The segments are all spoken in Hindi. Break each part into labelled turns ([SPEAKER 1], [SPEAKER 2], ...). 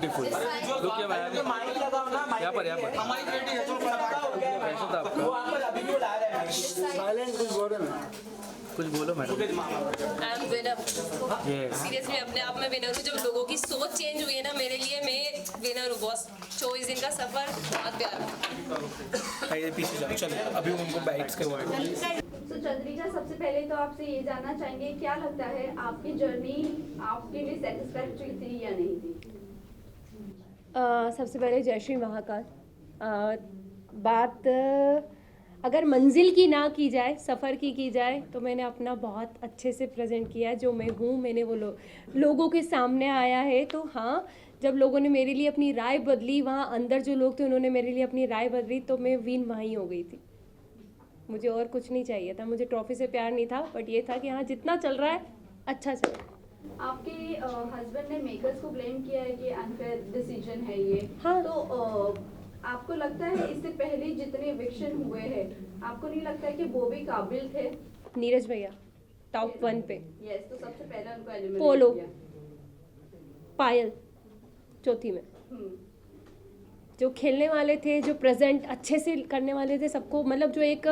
[SPEAKER 1] ब्यूटीफुल। लुक के मैम यहाँ पर कैसा था आपका? कुछ बोलो madam.
[SPEAKER 2] I am winner.
[SPEAKER 1] Yes.
[SPEAKER 2] Seriously अपने आप में विनर हूँ। जब लोगों की सोच चेंज हुई है ना मेरे लिए, मैं विनर हूँ बॉस। 24 दिन का सफर बहुत प्यारा।
[SPEAKER 1] आइए पीछे जाओ, चलो अभी उनको बैग्स करवाएं।
[SPEAKER 3] तो चंद्रिका, सबसे पहले तो आपसे ये जानना चाहेंगे, क्या लगता है आपकी जर्नी आपके लिए सेटिस्फैक्ट्री थी या नहीं थी?
[SPEAKER 4] सबसे पहले जय श्री महाकाल। बात अगर मंजिल की ना की जाए, सफ़र की जाए, तो मैंने अपना बहुत अच्छे से प्रेजेंट किया है। जो मैं हूँ, मैंने वो लोगों के सामने आया है। तो हाँ, जब लोगों ने मेरे लिए अपनी राय बदली, वहाँ अंदर जो लोग थे उन्होंने मेरे लिए अपनी राय बदली, तो मैं विन वहीं हो गई थी। मुझे और कुछ नहीं चाहिए था। मुझे ट्रॉफी से प्यार नहीं था, बट ये था कि हाँ, जितना चल रहा है अच्छा चल रहा है।
[SPEAKER 3] आपके हस्बैंड ने मेकर्स को ब्लेम किया है कि अनफेयर डिसीजन है ये।
[SPEAKER 4] हाँ।
[SPEAKER 3] तो आपको लगता है इससे पहले जितने इविक्शन हुए हैं, आपको नहीं लगता है कि वो भी काबिल थे?
[SPEAKER 4] नीरज भैया टॉप 1 पे,
[SPEAKER 3] यस, तो सबसे पहले उनको एलिमिनेट
[SPEAKER 4] पोलो,
[SPEAKER 3] किया।
[SPEAKER 4] पायल चौथी में।
[SPEAKER 3] हम्म।
[SPEAKER 4] जो खेलने वाले थे, जो प्रेजेंट अच्छे से करने वाले थे, सबको मतलब जो एक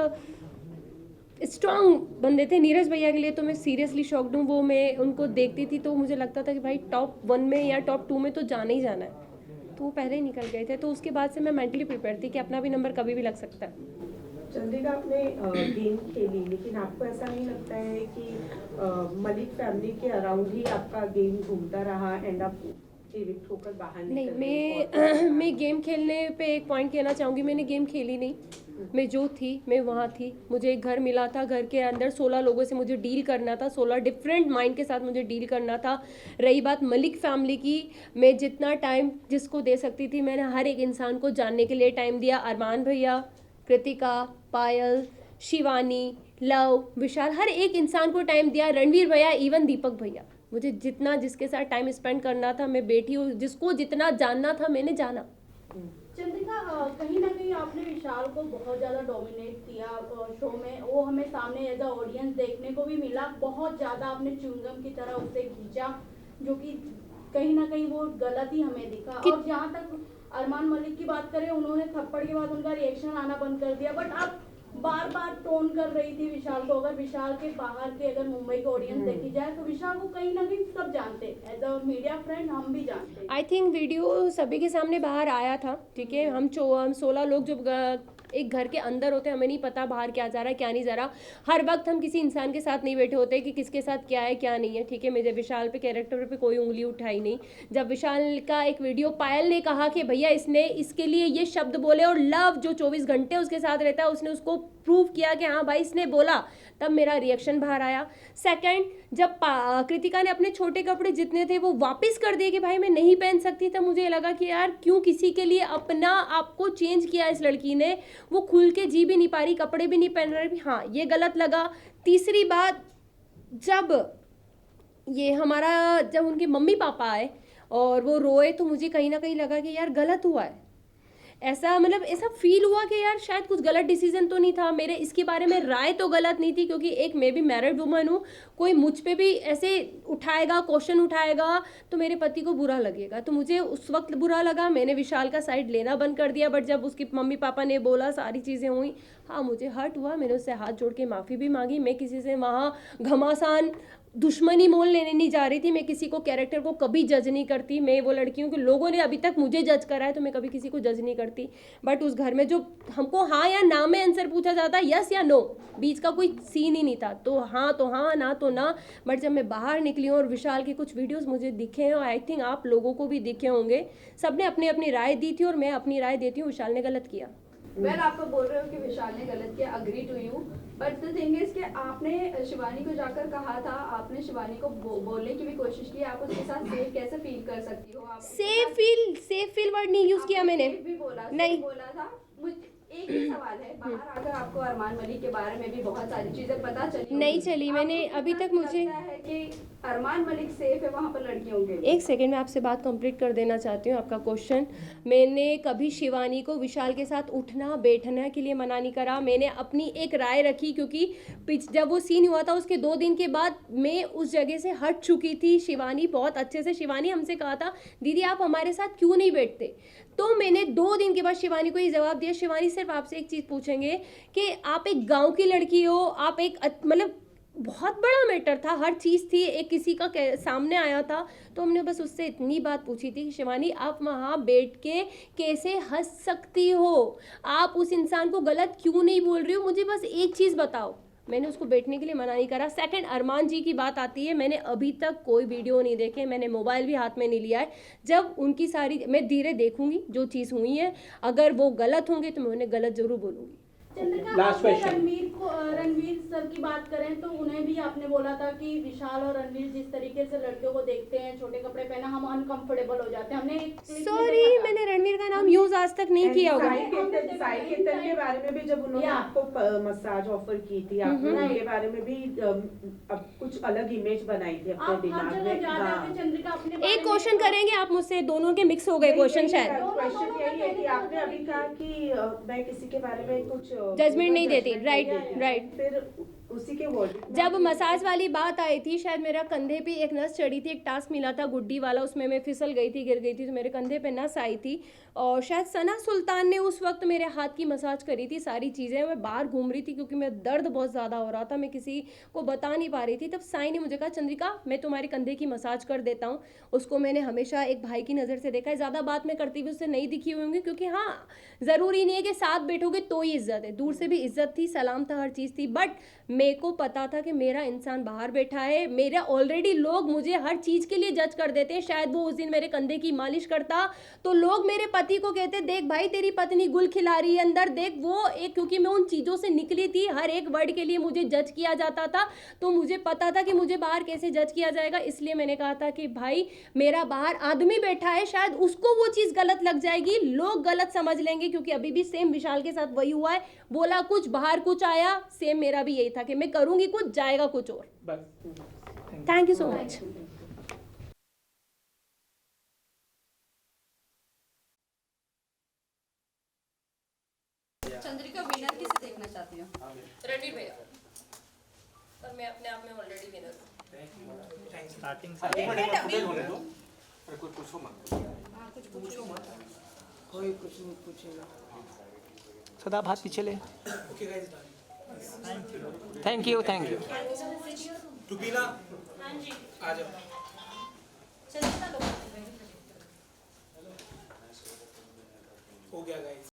[SPEAKER 4] स्ट्रांग बंदे थे, नीरज भैया के लिए तो मैं सीरियसली शॉक्ड हूँ। वो मैं उनको देखती थी तो मुझे लगता था कि भाई टॉप 1 में या टॉप 2 में तो जाना ही जाना है। तो वो पहले ही निकल गए थे, तो उसके बाद से मैं मेंटली प्रिपेयर थी कि अपना भी नंबर कभी भी लग सकता है।
[SPEAKER 5] चंद्रिका, आपने गेम खेली, लेकिन आपको ऐसा नहीं लगता है कि मलिक फैमिली के अराउंड ही आपका गेम घूमता रहा एंड आप इविक्ट होकर बाहर
[SPEAKER 4] नहीं,
[SPEAKER 5] निकल गए?
[SPEAKER 4] मैं गेम खेलने पे एक पॉइंट कहना चाहूँगी, मैंने गेम खेली नहीं। मैं जो थी मैं वहाँ थी। मुझे एक घर मिला था, घर के अंदर 16 लोगों से मुझे डील करना था, 16 डिफरेंट माइंड के साथ मुझे डील करना था। रही बात मलिक फैमिली की, मैं जितना टाइम जिसको दे सकती थी, मैंने हर एक इंसान को जानने के लिए टाइम दिया। अरमान भैया, कृतिका, पायल, शिवानी, लव, विशाल, हर एक इंसान को टाइम दिया। रणवीर भैया, इवन दीपक भैया, मुझे जितना जिसके साथ टाइम स्पेंड करना था, मैं बेटी हूँ, जिसको जितना जानना था मैंने जाना।
[SPEAKER 6] चंद्रिका, कहीं ना कहीं आपने विशाल को बहुत ज़्यादा डोमिनेट किया शो में। वो हमें सामने एज अ ऑडियंस देखने को भी मिला। बहुत ज़्यादा आपने च्युइंगम की तरह उसे खींचा, जो कि कहीं ना कहीं वो गलत ही हमें दिखा। और जहाँ तक अरमान मलिक की बात करें, उन्होंने थप्पड़ के बाद उनका रिएक्शन आना बंद कर दिया, बट आप बार बार टोन कर रही थी विशाल को। अगर विशाल के बाहर के अगर मुंबई के ऑडियंस देखी जाए तो विशाल को कहीं ना कहीं सब जानते हैं, एज अ मीडिया फ्रेंड हम भी जानते हैं।
[SPEAKER 4] आई थिंक वीडियो सभी के सामने बाहर आया था, ठीक है। हम 16 लोग जो एक घर के अंदर होते हैं, हमें नहीं पता बाहर क्या जा रहा है क्या नहीं जा रहा। हर वक्त हम किसी इंसान के साथ नहीं बैठे होते कि किसके साथ क्या है क्या नहीं है, ठीक है। मेरे विशाल पे कैरेक्टर पे कोई उंगली उठाई नहीं। जब विशाल का एक वीडियो पायल ने कहा कि भैया इसने इसके लिए ये शब्द बोले, और लव जो 24 घंटे उसके साथ रहता है, उसने उसको प्रूव किया कि हाँ भाई इसने बोला, तब मेरा रिएक्शन बाहर आया। सेकंड, जब कृतिका ने अपने छोटे कपड़े जितने थे वो वापस कर दिए कि भाई मैं नहीं पहन सकती, तब मुझे लगा कि यार क्यों किसी के लिए अपना आपको चेंज किया इस लड़की ने। वो खुल के जी भी नहीं पा रही, कपड़े भी नहीं पहन रही। हाँ, ये गलत लगा। तीसरी बात, जब ये हमारा जब उनके मम्मी पापा आए और वो रोए, तो मुझे कहीं ना कहीं लगा कि यार गलत हुआ है। ऐसा मतलब ऐसा फील हुआ कि यार शायद कुछ गलत डिसीजन तो नहीं था मेरे। इसके बारे में राय तो गलत नहीं थी, क्योंकि एक मैं भी मैरिड वुमन हूँ। कोई मुझ पे भी ऐसे उठाएगा, क्वेश्चन उठाएगा, तो मेरे पति को बुरा लगेगा। तो मुझे उस वक्त बुरा लगा, मैंने विशाल का साइड लेना बंद कर दिया। बट जब उसकी मम्मी पापा ने बोला, सारी चीज़ें हुई, हाँ मुझे हर्ट हुआ। मैंने उससे हाथ जोड़ के माफ़ी भी मांगी। मैं किसी से वहाँ घमासान दुश्मनी मोल लेने नहीं जा रही थी। मैं किसी को, कैरेक्टर को कभी जज नहीं करती। मैं वो लड़की हूँ कि लोगों ने अभी तक मुझे जज करा है, तो मैं कभी किसी को जज नहीं करती। बट उस घर में जो हमको हाँ या ना में आंसर पूछा जाता, यस या नो, बीच का कोई सीन ही नहीं था। तो हाँ, ना तो ना। बट जब मैं बाहर निकली हूँ और विशाल के कुछ वीडियोस मुझे दिखे हैं, और आई थिंक आप लोगों को भी दिखे होंगे, सबने अपनी अपनी राय दी थी और मैं अपनी राय देती हूँ, विशाल ने गलत किया।
[SPEAKER 3] वेल, आप बोल रहे हो कि विशाल ने गलत किया, agree to you, but the thing is कि आपने शिवानी को जाकर कहा था, आपने शिवानी को बोलने की भी कोशिश की, आप उसके साथ सेफ कैसे फील कर सकती हो? आप
[SPEAKER 4] सेफ फील वर्ड नहीं यूज किया मैंने।
[SPEAKER 3] भी बोला,
[SPEAKER 4] नहीं
[SPEAKER 3] बोला था। एक ही सवाल है, बाहर आकर आपको अरमान मलिक के बारे में भी बहुत सारी चीजें पता चली,
[SPEAKER 4] नहीं चली। मैंने
[SPEAKER 3] आपको
[SPEAKER 4] अभी
[SPEAKER 3] कितना
[SPEAKER 4] तक मुझे
[SPEAKER 3] लगता है कि अरमान मलिक सेफ है वहाँ पर लड़कियों के लिए?
[SPEAKER 4] एक सेकंड में आपसे बात कंप्लीट कर देना चाहती हूँ आपका क्वेश्चन। मैंने कभी शिवानी को विशाल के साथ उठना बैठने के लिए मना नहीं करा। मैंने अपनी एक राय रखी क्योंकि जब वो सीन हुआ था उसके 2 दिन के बाद मैं उस जगह से हट चुकी थी। शिवानी बहुत अच्छे से, शिवानी हमसे कहा था दीदी आप हमारे साथ क्यों नहीं बैठते, तो मैंने 2 दिन के बाद शिवानी को ये जवाब दिया, शिवानी सिर्फ आपसे एक चीज़ पूछेंगे कि आप एक गाँव की लड़की हो, आप एक मतलब बहुत बड़ा मैटर था, हर चीज़ थी, एक किसी का सामने आया था, तो हमने बस उससे इतनी बात पूछी थी कि शिवानी आप वहाँ बैठ के कैसे हंस सकती हो, आप उस इंसान को गलत क्यों नहीं बोल रही हो, मुझे बस एक चीज़ बताओ। मैंने उसको बैठने के लिए मना नहीं करा। सेकंड, अरमान जी की बात आती है, मैंने अभी तक कोई वीडियो नहीं देखे, मैंने मोबाइल भी हाथ में नहीं लिया है। जब उनकी सारी मैं धीरे देखूंगी जो चीज़ हुई है, अगर वो गलत होंगे तो मैं उन्हें गलत जरूर बोलूँगी।
[SPEAKER 6] चंद्रिका,
[SPEAKER 1] Last
[SPEAKER 6] आपने
[SPEAKER 1] question.
[SPEAKER 6] रणवीर सर की बात करें तो उन्हें भी आपने बोला था कि विशाल और रणवीर जिस तरीके से लड़कियों को देखते हैं, छोटे कपड़े पहना, हम अनकंफर्टेबल हो जाते हैं। हमने एक clip में
[SPEAKER 4] सॉरी,
[SPEAKER 6] देखा था।
[SPEAKER 4] मैंने रणवीर का नाम यूज आज तक नहीं किया होगा।
[SPEAKER 5] साई केतन के बारे में भी जब उन्होंने
[SPEAKER 6] या।
[SPEAKER 5] आपको मसाज ऑफर की थी, आपने उनके बारे में भी अब कुछ अलग इमेज बनाई थी अपने
[SPEAKER 6] आप हर
[SPEAKER 5] दिमाग
[SPEAKER 6] जगह
[SPEAKER 5] में।
[SPEAKER 6] जाते
[SPEAKER 5] हाँ।
[SPEAKER 6] हैं चंद्रिका अपने बारे
[SPEAKER 4] एक
[SPEAKER 6] में
[SPEAKER 4] क्वेश्चन करेंगे आप मुझसे, दोनों के मिक्स हो गए क्वेश्चन शायद।
[SPEAKER 5] क्वेश्चन यही है कि आपने अभी कहा कि मैं किसी के बारे में कुछ
[SPEAKER 4] Judgment नहीं देती,
[SPEAKER 5] judgment
[SPEAKER 4] right,
[SPEAKER 5] नहीं देती।
[SPEAKER 4] right.
[SPEAKER 5] फिर उसी के वर्डिंग में
[SPEAKER 4] जब
[SPEAKER 5] आप-
[SPEAKER 4] मसाज वाली बात आई थी, शायद मेरा कंधे पे एक नस चढ़ी थी, एक टास्क मिला था गुड्डी वाला, उसमें मैं फिसल गई थी, गिर गई थी, तो मेरे कंधे पे नस आई थी और शायद सना सुल्तान ने उस वक्त मेरे हाथ की मसाज करी थी। सारी चीज़ें, मैं बाहर घूम रही थी क्योंकि मैं दर्द बहुत ज़्यादा हो रहा था, मैं किसी को बता नहीं पा रही थी। तब साई ने मुझे कहा चंद्रिका मैं तुम्हारे कंधे की मसाज कर देता हूँ। उसको मैंने हमेशा एक भाई की नज़र से देखा है, ज़्यादा बात मैं करती हुई उससे नहीं दिखी हुई होंगी क्योंकि हाँ, ज़रूरी नहीं है कि साथ बैठोगे तो ही इज्जत है, दूर से भी इज्जत थी, सलाम था, हर चीज़ थी। बट मेरे को पता था कि मेरा इंसान बाहर बैठा है, मेरा ऑलरेडी लोग मुझे हर चीज़ के लिए जज कर देते हैं। शायद वो उस दिन मेरे कंधे की मालिश करता तो लोग मेरे पति को कहते देख भाई तेरी पत्नी गुल खिला रही है अंदर देख, वो एक, क्योंकि मैं उन चीज़ों से निकली थी, हर एक वर्ड के लिए मुझे जज किया जाता था, तो मुझे पता था कि मुझे बाहर कैसे जज किया जाएगा। इसलिए मैंने कहा था कि भाई मेरा बाहर आदमी बैठा है, शायद उसको वो चीज़ गलत लग जाएगी, लोग गलत समझ लेंगे, क्योंकि अभी भी सेम विशाल के साथ वही हुआ है, बोला कुछ बाहर कुछ आया, सेम मेरा भी यही था कि मैं करूँगी कुछ जाएगा कुछ और।
[SPEAKER 1] बस।
[SPEAKER 4] Thank you so much.
[SPEAKER 7] Chandrika winner किसे देखना चाहती हो?
[SPEAKER 2] रणवीर भैया, पर मैं अपने आप में ऑलरेडी विनर हूँ।
[SPEAKER 1] स्टार्टिंग
[SPEAKER 8] कोई कुछ नहीं पूछेगा।
[SPEAKER 1] सदा आप हाथ पीछे ले। Thank you thank you.
[SPEAKER 8] टुबीना आ जाओ। हो गया गाइस।